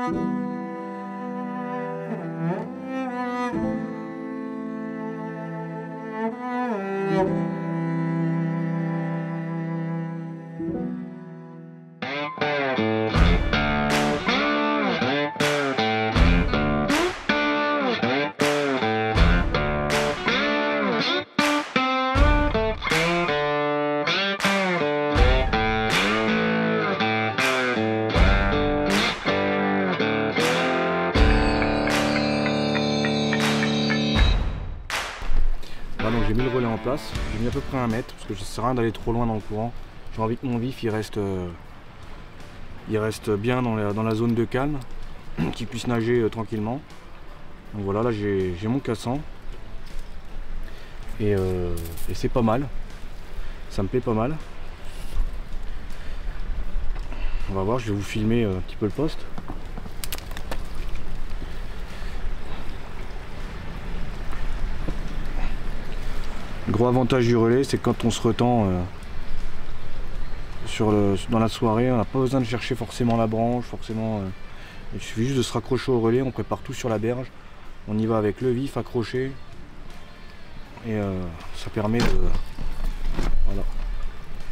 Voilà, donc j'ai mis le relais en place, j'ai mis à peu près 1 mètre parce que ça sert à rien d'aller trop loin dans le courant. J'ai envie que mon vif il reste bien dans la zone de calme, qu'il puisse nager tranquillement. Donc voilà, là j'ai mon cassant et c'est pas mal, ça me plaît pas mal. On va voir, je vais vous filmer un petit peu le poste. Le gros avantage du relais, c'est que quand on se retend dans la soirée, on n'a pas besoin de chercher forcément la branche, il suffit juste de se raccrocher au relais, on prépare tout sur la berge, on y va avec le vif accroché et ça permet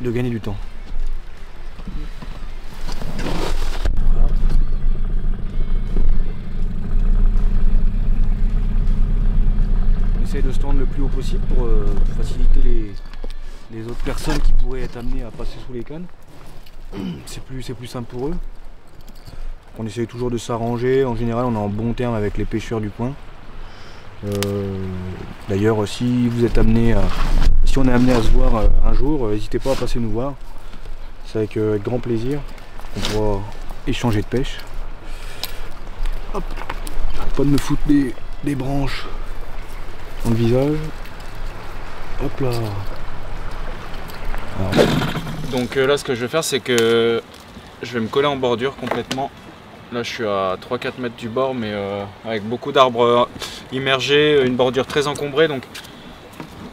de gagner du temps. Essaye de se tendre le plus haut possible pour faciliter les autres personnes qui pourraient être amenées à passer sous les cannes. C'est plus simple pour eux. On essaye toujours de s'arranger. En général, on est en bon terme avec les pêcheurs du coin. D'ailleurs, si on est amené à se voir un jour, n'hésitez pas à passer nous voir. C'est avec grand plaisir qu'on pourra échanger de pêche. Hop, j'arrête pas de me foutre des branches dans le visage. Hop là. Alors. Donc là ce que je vais faire c'est que je vais me coller en bordure complètement. Là je suis à 3-4 mètres du bord mais avec beaucoup d'arbres immergés, une bordure très encombrée. Donc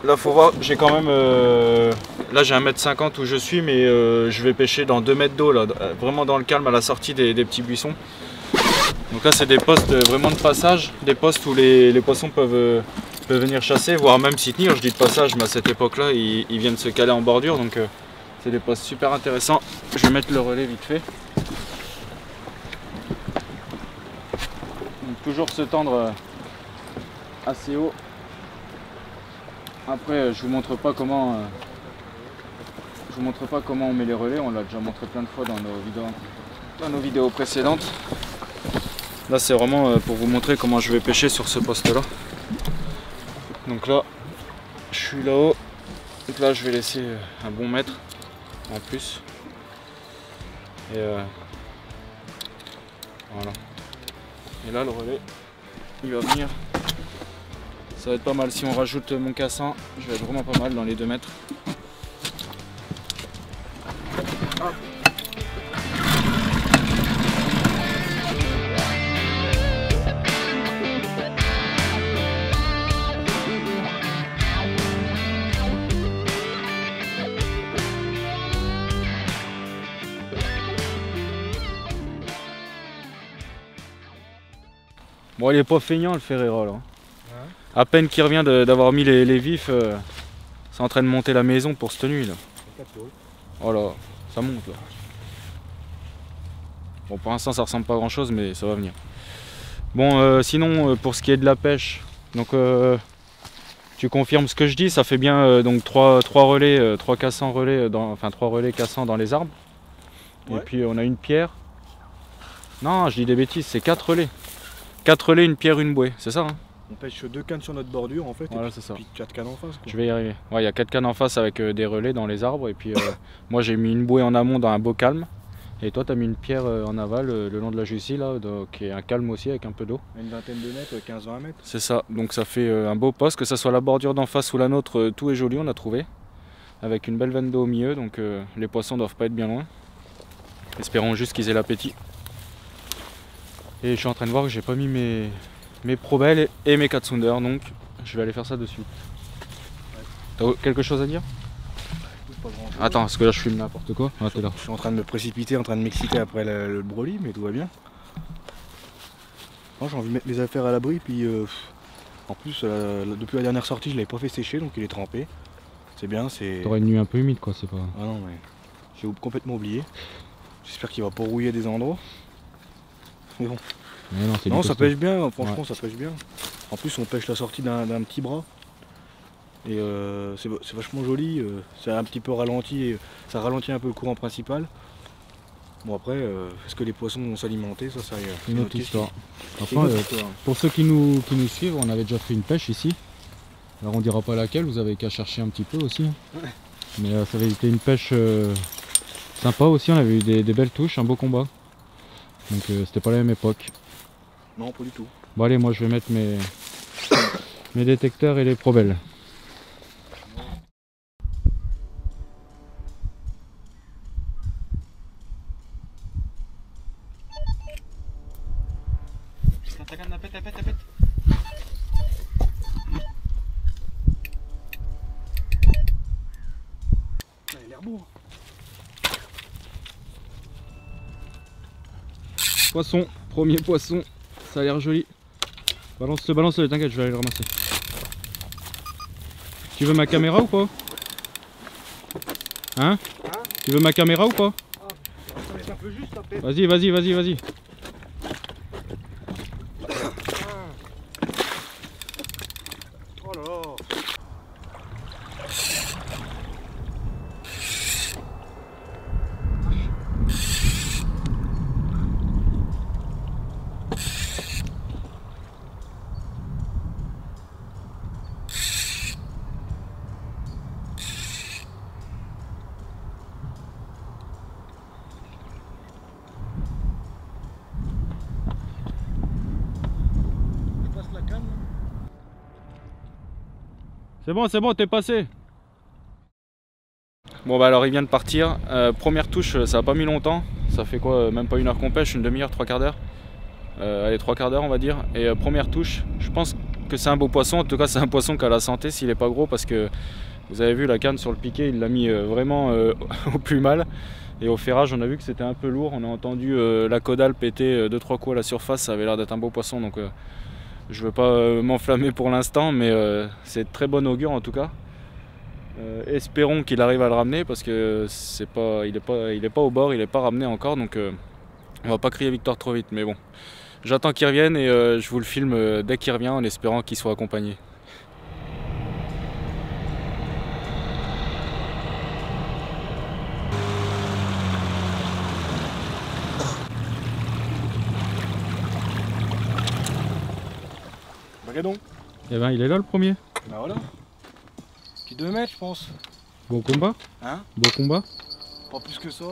là faut voir, j'ai quand même là j'ai 1,50 m où je suis mais je vais pêcher dans 2 mètres d'eau là, vraiment dans le calme à la sortie des petits buissons. Donc là c'est des postes vraiment de passage, des postes où les poissons peuvent venir chasser, voire même s'y tenir. Je dis de passage, mais à cette époque-là, ils viennent se caler en bordure, donc c'est des postes super intéressants. Je vais mettre le relais vite fait. Donc, toujours se tendre assez haut. Après, je vous montre pas comment on met les relais. On l'a déjà montré plein de fois dans nos vidéos précédentes. Là, c'est vraiment pour vous montrer comment je vais pêcher sur ce poste-là. Donc là, je suis là-haut, donc là je vais laisser un bon mètre en plus. Et voilà. Et là le relais, il va venir. Ça va être pas mal si on rajoute mon cassin, je vais être vraiment pas mal dans les 2 mètres. Hop. Bon, il est pas feignant le Ferreira là. Ouais. À peine qu'il revient d'avoir mis les vifs, c'est en train de monter la maison pour cette nuit là. Oh là, ça monte là. Bon, pour l'instant ça ressemble pas à grand chose mais ça va venir. Bon, sinon pour ce qui est de la pêche, donc tu confirmes ce que je dis, ça fait bien donc 3 relais, 3 cassants relais, enfin 3 relais cassants dans les arbres. Ouais. Et puis on a une pierre. Non, je dis des bêtises, c'est 4 relais. 4 relais, une pierre, une bouée, c'est ça hein? On pêche 2 cannes sur notre bordure en fait, voilà, c'est ça. Puis 4 cannes en face. Quoi. Je vais y arriver. Ouais, il y a 4 cannes en face avec des relais dans les arbres. Et puis moi j'ai mis une bouée en amont dans un beau calme. Et toi tu as mis une pierre en aval le long de la Jussie là, qui est un calme aussi avec un peu d'eau. Une vingtaine de mètres, 15-20 mètres. C'est ça, donc ça fait un beau poste, que ce soit la bordure d'en face ou la nôtre, tout est joli, on a trouvé. Avec une belle veine d'eau au milieu, donc les poissons doivent pas être bien loin. Espérons juste qu'ils aient l'appétit. Et je suis en train de voir que j'ai pas mis mes Probel et mes Katsunder, donc je vais aller faire ça de suite. Ouais. T'as quelque chose à dire? Pas grand chose. Attends, parce que là je filme n'importe quoi. Ah, je suis en train de me précipiter, en train de m'exciter après le broli, mais tout va bien. J'ai envie de mettre mes affaires à l'abri, puis en plus depuis la dernière sortie je l'avais pas fait sécher donc il est trempé. C'est bien, c'est... T'aurais une nuit un peu humide quoi, c'est pas... Ah non mais j'ai complètement oublié. J'espère qu'il va pas rouiller des endroits. Mais bon. Mais non, non ça pêche bien, franchement ça pêche bien. En plus on pêche la sortie d'un petit bras. Et c'est vachement joli, c'est un petit peu ralenti, et ça ralentit un peu le courant principal. Bon après, est-ce que les poissons vont s'alimenter, ça c'est une autre histoire. Enfin, pour ceux qui nous suivent, on avait déjà fait une pêche ici. Alors on dira pas laquelle, vous avez qu'à chercher un petit peu aussi. Ouais. Mais ça avait été une pêche sympa aussi, on avait eu des belles touches, un beau combat. Donc c'était pas la même époque. Non, pas du tout. Bon allez, moi je vais mettre mes détecteurs et les probelles. Il a l'air beau. Poisson, premier poisson, ça a l'air joli. Balance-le, t'inquiète, je vais aller le ramasser. Tu veux ma caméra ou pas? Hein? Tu veux ma caméra ou pas? Ça va être un peu juste là peut-être. Vas-y. Oh là là. C'est bon, t'es passé. Bon bah alors il vient de partir. Première touche, ça a pas mis longtemps. Ça fait quoi, même pas une heure qu'on pêche, une demi-heure, trois quarts d'heure. Allez, trois quarts d'heure on va dire. Et première touche, je pense que c'est un beau poisson. En tout cas c'est un poisson qui a la santé s'il est pas gros, parce que vous avez vu la canne sur le piquet, il l'a mis vraiment au plus mal. Et au ferrage on a vu que c'était un peu lourd. On a entendu la caudale péter 2-3 coups à la surface. Ça avait l'air d'être un beau poisson, donc je veux pas m'enflammer pour l'instant, mais c'est de très bon augure en tout cas. Espérons qu'il arrive à le ramener, parce que il est pas au bord, il est pas ramené encore, donc on va pas crier victoire trop vite. Mais bon, j'attends qu'il revienne et je vous le filme dès qu'il revient, en espérant qu'il soit accompagné. Bagadon. Eh ben il est là le premier. Bah voilà. Petit 2 mètres je pense. Beau combat. Hein? Beau combat. Pas plus que ça.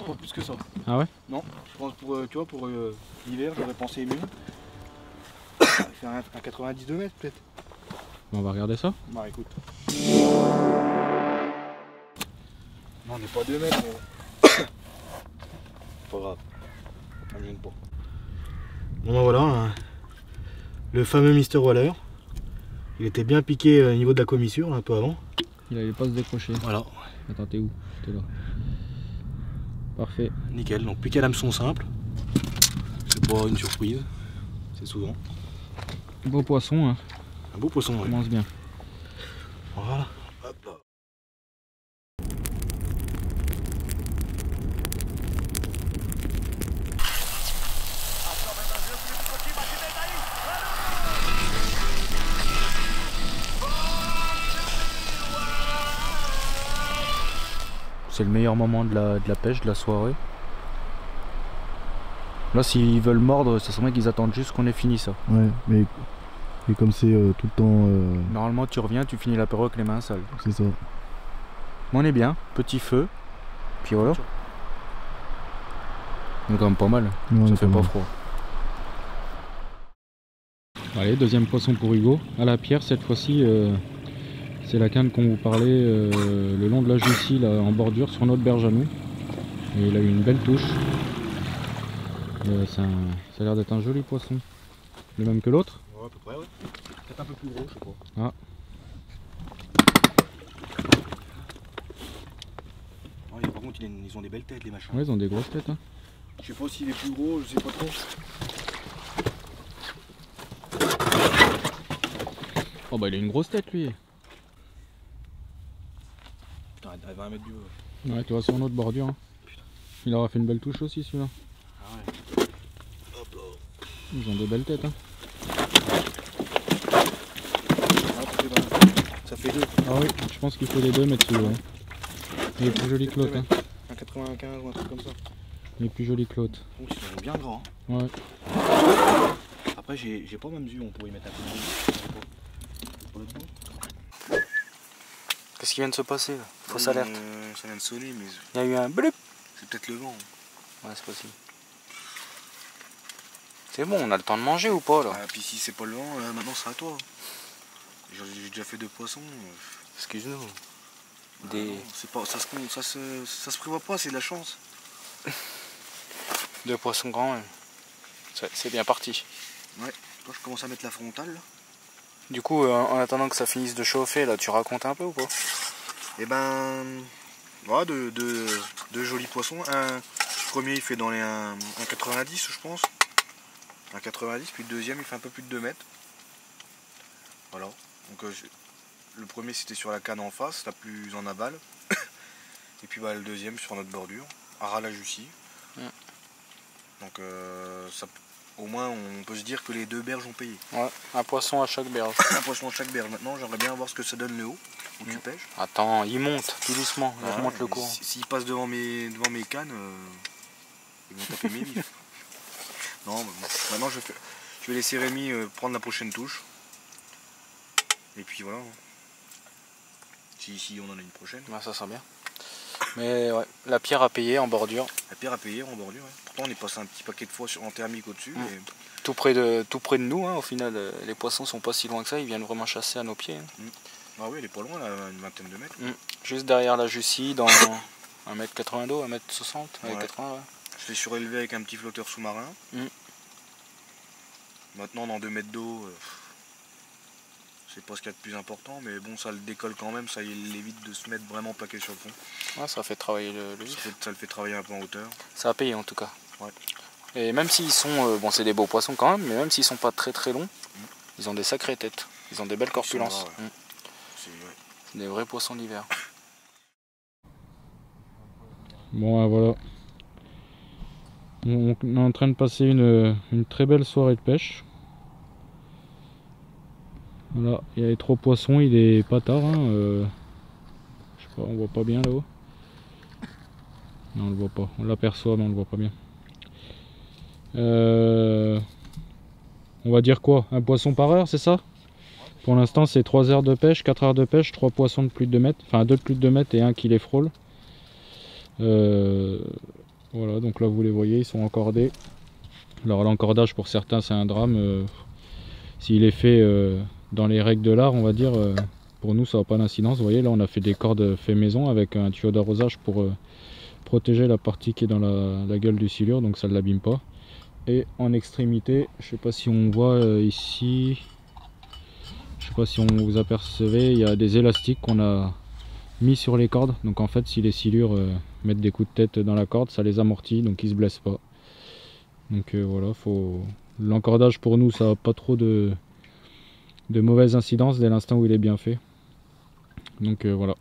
Pas plus que ça. Ah ouais? Non, je pense pour tu vois, pour l'hiver j'aurais pensé mieux. Faire un 92 mètres peut-être. On va regarder ça. Bah écoute. Non, on n'est pas 2 mètres mais... pas grave. Ça me gêne pas. Bon bah voilà, hein. Le fameux Mr. Waller. Il était bien piqué au niveau de la commissure un peu avant. Il allait pas se décrocher. Voilà. Attends, t'es où? T'es là. Parfait. Nickel, donc piqué à l'hameçon simple. C'est pas une surprise, c'est souvent. Beau poisson, hein. Un beau poisson, Ça ouais. commence bien. Voilà. Hop là. C'est le meilleur moment de la pêche, de la soirée. Là, s'ils veulent mordre, ça serait bien qu'ils attendent juste qu'on ait fini ça. Ouais, mais et comme c'est tout le temps... Normalement, tu reviens, tu finis l'apéro avec les mains sales. c'est ça. Mais on est bien, petit feu, puis voilà. On est quand même pas mal, Ouais, ça fait pas mal. froid. Allez, deuxième poisson pour Hugo. À la pierre, cette fois-ci, c'est la canne qu'on vous parlait le long de la Jussie, là, en bordure, sur notre berge à nous. Et il a eu une belle touche. Ça a l'air d'être un joli poisson. Le même que l'autre? Ouais, à peu près, ouais. Peut-être un peu plus gros, je sais pas. Ah. Ouais, par contre, ils ont des belles têtes, les machins. Ouais, ils ont des grosses têtes. Hein. Je sais pas s'il est plus gros, je sais pas trop. Oh bah il a une grosse tête lui. Putain, à 20 mètres du haut. Ouais, tu vois sur notre bordure. Hein. Il aura fait une belle touche aussi celui-là. Ah ouais. Hop là. Ils ont de belles têtes. Hein. Ça fait 2. Ah oui, je pense qu'il faut les deux mettre celui-là. Hein. Il est plus joli que l'autre. Hein. Un 95 ou un truc comme ça. Il est plus joli que l'autre. Oh, ils sont bien grands. Hein. Ouais. Après, j'ai pas même vu, on pourrait y mettre un peu de boue. Qu'est-ce qui vient de se passer là? Fausse alerte. Ça vient de sonner, mais Il y a eu un blup. c'est peut-être le vent. Ouais, c'est possible. C'est bon, on a le temps de manger ou pas là? Ah, puis si c'est pas le vent, maintenant c'est à toi. J'ai déjà fait 2 poissons. Excuse-nous. Ah non, c'est pas, ça se prévoit pas, c'est de la chance. 2 poissons grands, ouais. C'est bien parti. Ouais, toi je commence à mettre la frontale là. Du coup, en attendant que ça finisse de chauffer, là, tu racontes un peu ou pas? Et ben, voilà, deux jolis poissons. Le premier il fait dans les 1,90 je pense. 1,90, puis le deuxième il fait un peu plus de 2 mètres. Voilà. Donc le premier c'était sur la canne en face, la plus en aval. Et puis bah, le deuxième sur notre bordure, à ras la Jussie. Donc ça, au moins on peut se dire que les 2 berges ont payé. Ouais, un poisson à chaque berge. Un poisson à chaque berge. Maintenant j'aimerais bien voir ce que ça donne le haut où tu pêches. Attends, il monte tout doucement, il remonte le courant. S'il passe devant mes cannes, ils vont taper mes bifs. Non, mais bon. Maintenant je vais laisser Rémi prendre la prochaine touche. Et puis voilà. Si on en a une prochaine. Ouais, ça sera bien. Mais ouais, la pierre à payer en bordure. La pierre à payer en bordure, ouais. Pourtant on est passé un petit paquet de fois en thermique au-dessus. Mais... Tout près de nous, hein, au final, les poissons sont pas si loin que ça, ils viennent vraiment chasser à nos pieds. Hein. Ah oui, elle est pas loin, là, une vingtaine de mètres. Juste derrière la Jussie, dans 1,80 m d'eau, 1,60 m, 80 ouais. Je l'ai surélevé avec un petit flotteur sous-marin. Maintenant dans 2 mètres d'eau, c'est pas ce qu'il y a de plus important, mais bon, ça le décolle quand même, ça évite de se mettre vraiment plaqué sur le fond. Ouais, ça fait travailler le vif. Ça le fait travailler un peu en hauteur. Ça a payé en tout cas. Ouais. Et même s'ils sont, bon c'est des beaux poissons quand même, mais même s'ils sont pas très très longs, ils ont des sacrées têtes, ils ont des belles corpulences. Ouais. C'est des vrais poissons d'hiver. Bon voilà. On est en train de passer une très belle soirée de pêche. Voilà, il y a les 3 poissons, il est pas tard. Hein, je sais pas, on voit pas bien là-haut. Non, on le voit pas. On l'aperçoit, mais on le voit pas bien. On va dire quoi? Un poisson par heure, c'est ça? Pour l'instant, c'est 3 heures de pêche, 4 heures de pêche, 3 poissons de plus de 2 mètres. Enfin, 2 de plus de 2 mètres et 1 qui les frôle. Voilà, donc là, vous les voyez, ils sont encordés. Alors, l'encordage, pour certains, c'est un drame. S'il est fait dans les règles de l'art, on va dire, pour nous, ça n'a pas d'incidence. Vous voyez, là, on a fait des cordes fait maison avec un tuyau d'arrosage pour protéger la partie qui est dans la gueule du silure, donc ça ne l'abîme pas. Et en extrémité, je sais pas si on voit ici, je sais pas si on vous apercevez, il y a des élastiques qu'on a mis sur les cordes. Donc en fait, si les silures mettent des coups de tête dans la corde, ça les amortit, donc ils se blessent pas. Donc voilà, l'encordage pour nous, ça n'a pas trop de mauvaises incidences dès l'instant où il est bien fait. Donc voilà.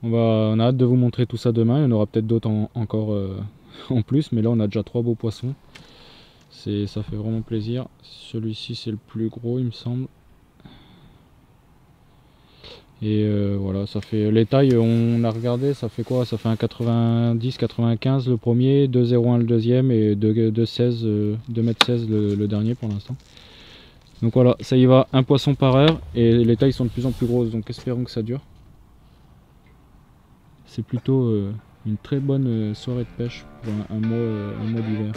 On a hâte de vous montrer tout ça demain. Il y en aura peut-être d'autres encore en plus, mais là on a déjà 3 beaux poissons. Ça fait vraiment plaisir. Celui-ci c'est le plus gros, il me semble. Et voilà, ça fait les tailles, on a regardé, ça fait quoi? Ça fait un 90-95 le premier, 2,01 le deuxième et 2,16 2,16 m le dernier pour l'instant. Donc voilà, ça y va, un poisson par heure et les tailles sont de plus en plus grosses, donc espérons que ça dure. C'est plutôt une très bonne soirée de pêche pour un mois d'hiver.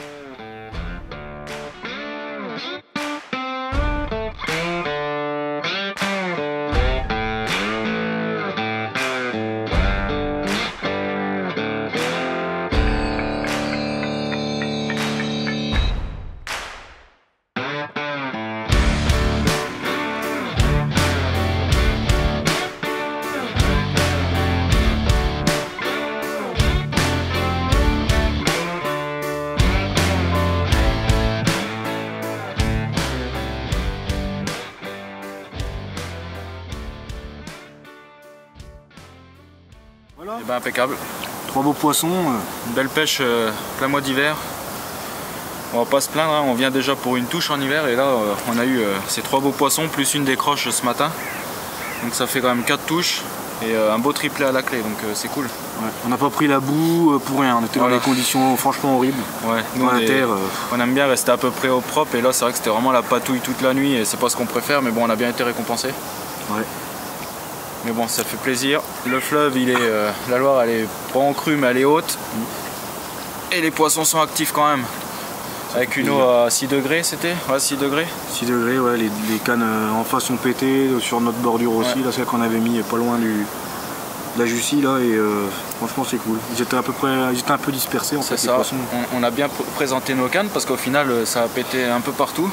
ben, impeccable. 3 beaux poissons. Une belle pêche plein mois d'hiver. On va pas se plaindre, hein. On vient déjà pour une touche en hiver et là on a eu ces 3 beaux poissons plus une décroche ce matin. Donc ça fait quand même 4 touches et un beau triplé à la clé, donc c'est cool. Ouais. On n'a pas pris la boue pour rien, on était dans des conditions franchement horribles. Ouais, nous, dans la terre. On aime bien rester à peu près au propre et là c'est vrai que c'était vraiment la patouille toute la nuit et c'est pas ce qu'on préfère, mais bon, on a bien été récompensé. Ouais. Mais bon, ça fait plaisir. Le fleuve, la Loire, elle est pas en crue mais elle est haute. Et les poissons sont actifs quand même. Avec une eau à 6 degrés, c'était? Ouais, 6 degrés. 6 degrés, ouais, les cannes en face sont pétées, sur notre bordure aussi, ouais. Là celle qu'on avait mis pas loin de la Jussie là, et franchement c'est cool. Ils étaient un peu dispersés en fait, les poissons. On a bien présenté nos cannes parce qu'au final ça a pété un peu partout.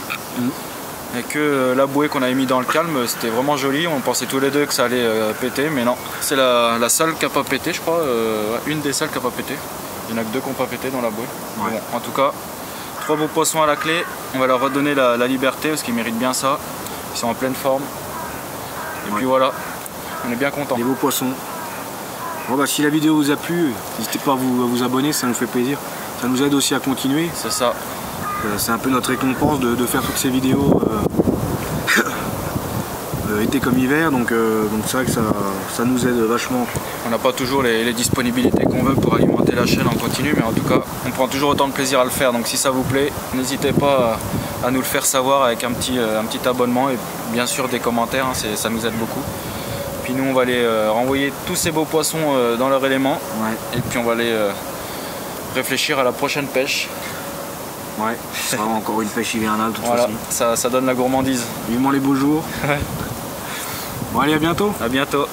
Et que la bouée qu'on avait mis dans le calme, c'était vraiment joli, on pensait tous les deux que ça allait péter, mais non. C'est la seule qui n'a pas pété, je crois, une des seules qui n'a pas pété. Il n'y en a que 2 qui n'ont pas pété dans la bouée. Ouais. Bon, en tout cas, 3 beaux poissons à la clé, on va leur redonner la liberté parce qu'ils méritent bien ça. Ils sont en pleine forme. Et puis voilà, on est bien contents. Des beaux poissons. Bon bah si la vidéo vous a plu, n'hésitez pas à vous abonner, ça nous fait plaisir. Ça nous aide aussi à continuer. C'est ça. C'est un peu notre récompense de faire toutes ces vidéos été comme hiver, donc c'est vrai que ça nous aide vachement. On n'a pas toujours les disponibilités qu'on veut pour alimenter la chaîne en continu, mais en tout cas on prend toujours autant de plaisir à le faire, donc si ça vous plaît, n'hésitez pas à nous le faire savoir avec un petit abonnement et bien sûr des commentaires, hein, ça nous aide beaucoup. Puis nous on va aller renvoyer tous ces beaux poissons dans leur élément, ouais. Et puis on va aller réfléchir à la prochaine pêche. Ouais, c'est vraiment encore une pêche hivernale toute façon. Ça donne la gourmandise. Vivement les beaux jours. Ouais. Bon allez, à bientôt. À bientôt.